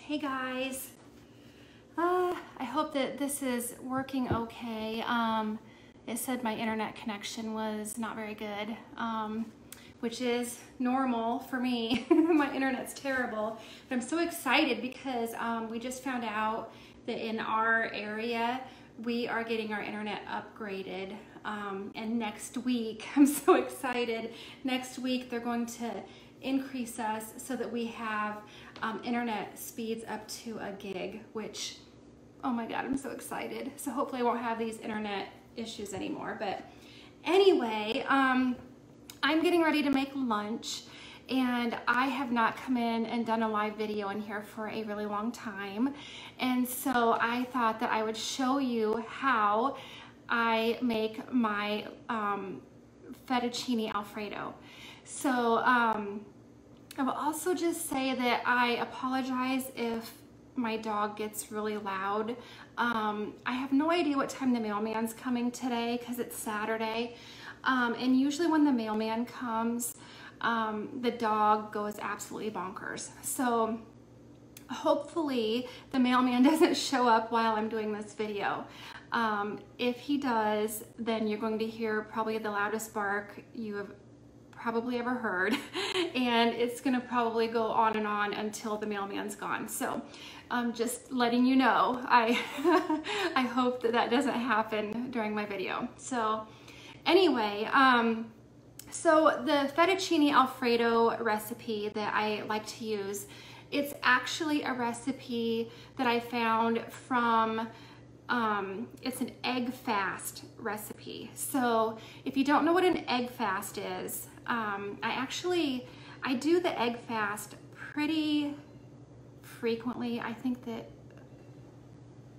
Hey guys, I hope that this is working okay. It said my internet connection was not very good, which is normal for me. My internet's terrible, but I'm so excited because we just found out that in our area we are getting our internet upgraded, and next week, I'm so excited, next week they're going to increase us so that we have internet speeds up to a gig, which, oh my God, I'm so excited. So hopefully I won't have these internet issues anymore. But anyway, I'm getting ready to make lunch, and I have not come in and done a live video in here for a really long time. And so I thought that I would show you how I make my fettuccine Alfredo. So I will also just say that I apologize if my dog gets really loud. I have no idea what time the mailman's coming today because it's Saturday. And usually when the mailman comes, the dog goes absolutely bonkers. So hopefully the mailman doesn't show up while I'm doing this video. If he does, then you're going to hear probably the loudest bark you have probably ever heard, and it's gonna probably go on and on until the mailman's gone. So just letting you know, I I hope that that doesn't happen during my video. So anyway, so the fettuccine Alfredo recipe that I like to use, it's actually a recipe that I found from it's an egg fast recipe. So if you don't know what an egg fast is, I do the egg fast pretty frequently. I think that,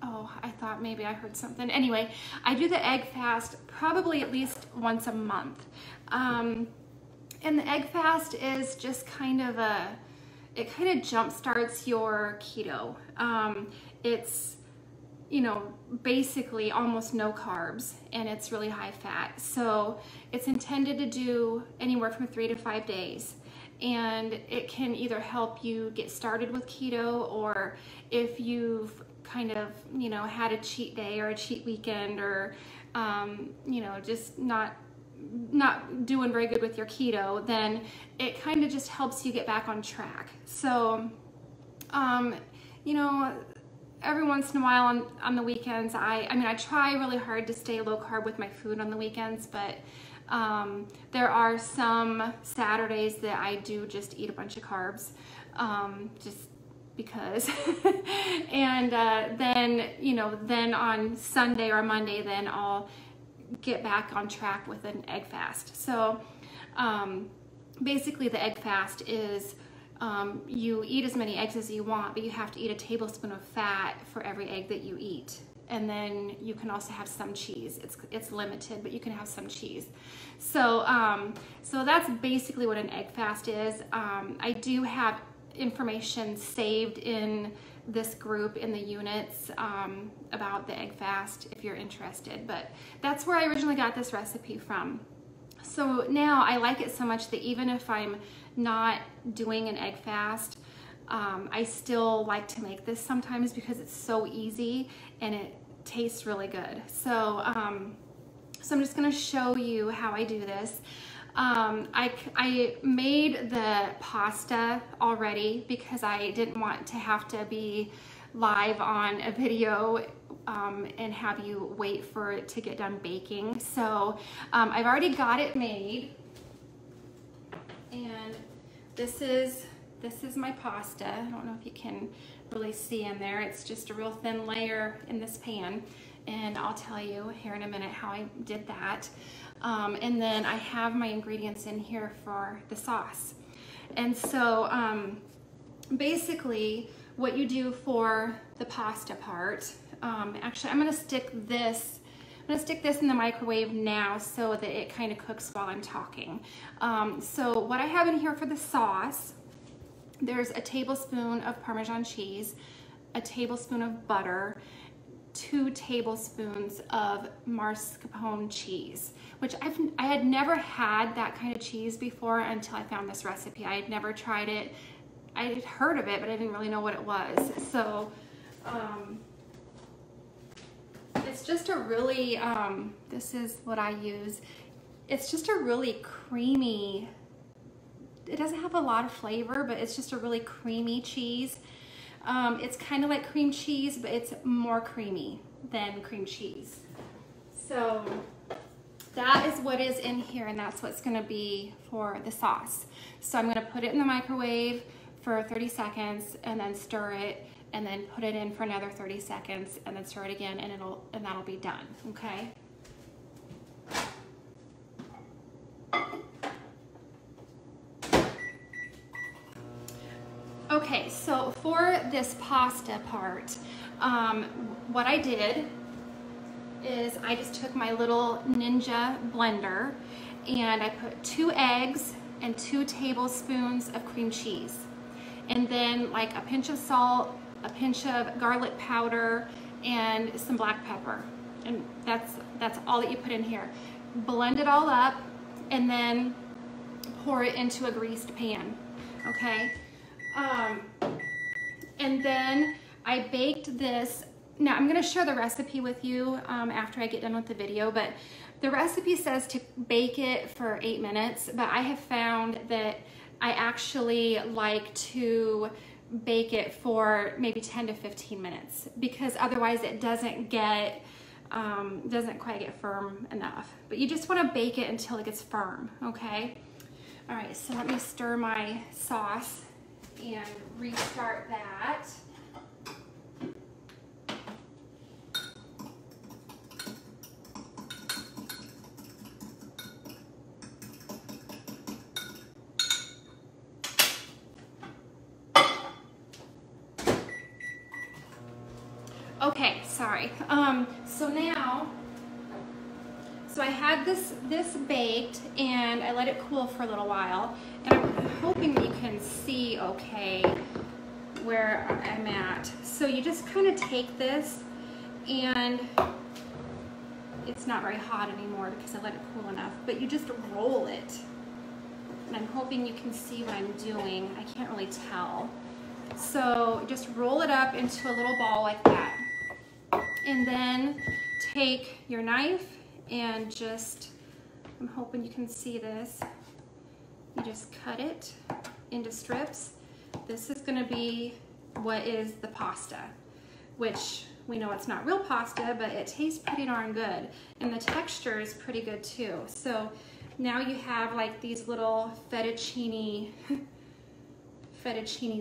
oh, I thought maybe I heard something. Anyway, I do the egg fast probably at least once a month. And the egg fast is just kind of it kind of jump starts your keto. It's, you know, basically almost no carbs, and it's really high fat. So it's intended to do anywhere from 3 to 5 days. And it can either help you get started with keto, or if you've kind of, you know, had a cheat day or a cheat weekend, or, you know, just not doing very good with your keto, then it kind of just helps you get back on track. So, you know, every once in a while on the weekends, I mean, I try really hard to stay low carb with my food on the weekends, but there are some Saturdays that I do just eat a bunch of carbs, just because. And then, you know, then on Sunday or Monday, then I'll get back on track with an egg fast. So basically the egg fast is you eat as many eggs as you want, but you have to eat a tablespoon of fat for every egg that you eat. And then you can also have some cheese. It's limited, but you can have some cheese. So so that's basically what an egg fast is. I do have information saved in this group in the units about the egg fast if you're interested, but that's where I originally got this recipe from. So now I like it so much that even if I'm not doing an egg fast, I still like to make this sometimes because it's so easy and it tastes really good. So, so I'm just gonna show you how I do this. I made the pasta already because I didn't want to have to be live on a video and have you wait for it to get done baking. So I've already got it made, and this is my pasta. I don't know if you can really see in there. It's just a real thin layer in this pan, and I'll tell you here in a minute how I did that. And then I have my ingredients in here for the sauce. And so basically what you do for the pasta part, actually I'm gonna stick this in the microwave now so that it kind of cooks while I'm talking. So what I have in here for the sauce, there's a tablespoon of Parmesan cheese, a tablespoon of butter, 2 tablespoons of mascarpone cheese, which I had never had that kind of cheese before until I found this recipe. I had never tried it I had heard of it, but I didn't really know what it was. So it's just a really, this is what I use. It's just a really creamy, it doesn't have a lot of flavor, but it's just a really creamy cheese. It's kind of like cream cheese, but it's more creamy than cream cheese. So that is what is in here, and that's what's gonna be for the sauce. So I'm gonna put it in the microwave for 30 seconds and then stir it, and then put it in for another 30 seconds and then stir it again, and that'll be done, okay? Okay, so for this pasta part, what I did is I just took my little Ninja blender and I put 2 eggs and 2 tablespoons of cream cheese, and then like a pinch of salt, a pinch of garlic powder, and some black pepper, and that's all that you put in here. Blend it all up and then pour it into a greased pan, okay? And then I baked this. Now I'm gonna share the recipe with you after I get done with the video, but the recipe says to bake it for 8 minutes, but I have found that I actually like to bake it for maybe 10 to 15 minutes, because otherwise it doesn't quite get firm enough. But you just wanna bake it until it gets firm, okay? All right, so let me stir my sauce and restart that. Okay, sorry. So I had this baked and I let it cool for a little while, and I'm hoping that you can see okay where I'm at. So you just kind of take this, and it's not very hot anymore because I let it cool enough, but you just roll it. And I'm hoping you can see what I'm doing. I can't really tell. So just roll it up into a little ball like that. And then take your knife and just, I'm hoping you can see this, you just cut it into strips. This is gonna be what is the pasta, which we know it's not real pasta, but it tastes pretty darn good. And the texture is pretty good too. So now you have like these little fettuccine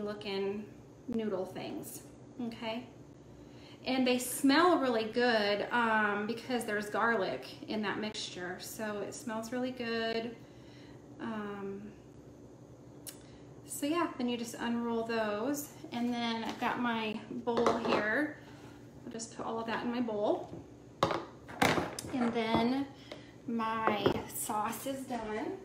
looking noodle things, okay? And they smell really good because there's garlic in that mixture. So it smells really good. So yeah, then you just unroll those. And then I've got my bowl here. I'll just put all of that in my bowl. And then my sauce is done.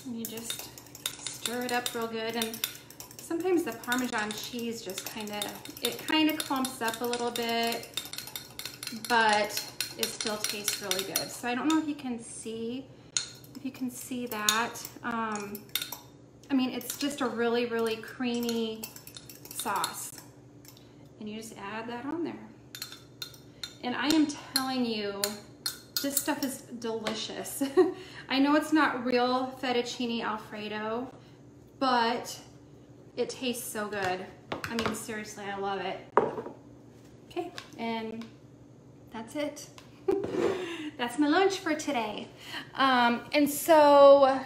And you just stir it up real good, and sometimes the Parmesan cheese just kind of clumps up a little bit, but it still tastes really good. So I don't know if you can see that. I mean, it's just a really, really creamy sauce, and you just add that on there. And I am telling you, this stuff is delicious. I know it's not real fettuccine Alfredo, but it tastes so good. I mean, seriously, I love it. Okay, and that's it. That's my lunch for today. And so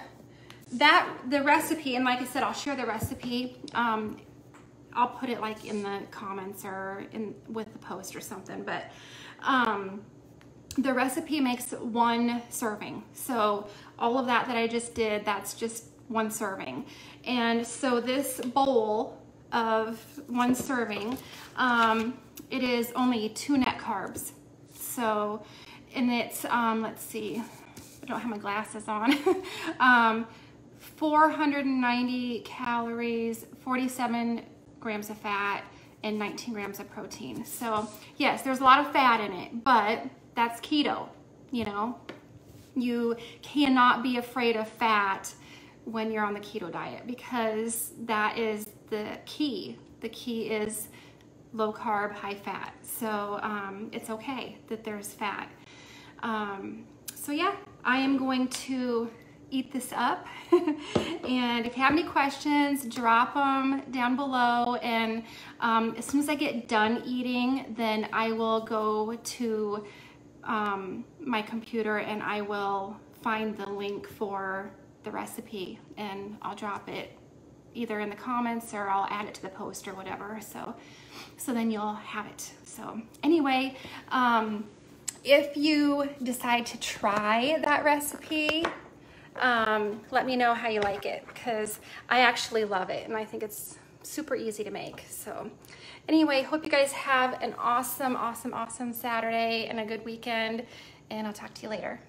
the recipe, and like I said, I'll share the recipe. I'll put it like in the comments or with the post or something, but the recipe makes 1 serving. So all of that I just did, that's just 1 serving. And so this bowl of 1 serving, it is only 2 net carbs. So, and it's, let's see, I don't have my glasses on. 490 calories, 47 grams of fat, and 19 grams of protein. So yes, there's a lot of fat in it, but that's keto, you know? You cannot be afraid of fat when you're on the keto diet, because that is the key. The key is low carb, high fat. So it's okay that there's fat. So yeah, I am going to eat this up. And if you have any questions, drop them down below. And as soon as I get done eating, then I will go to my computer and I will find the link for the recipe, and I'll drop it either in the comments or I'll add it to the post or whatever. So then you'll have it. So anyway, if you decide to try that recipe, let me know how you like it, because I actually love it and I think it's super easy to make. So anyway, hope you guys have an awesome Saturday and a good weekend, and I'll talk to you later.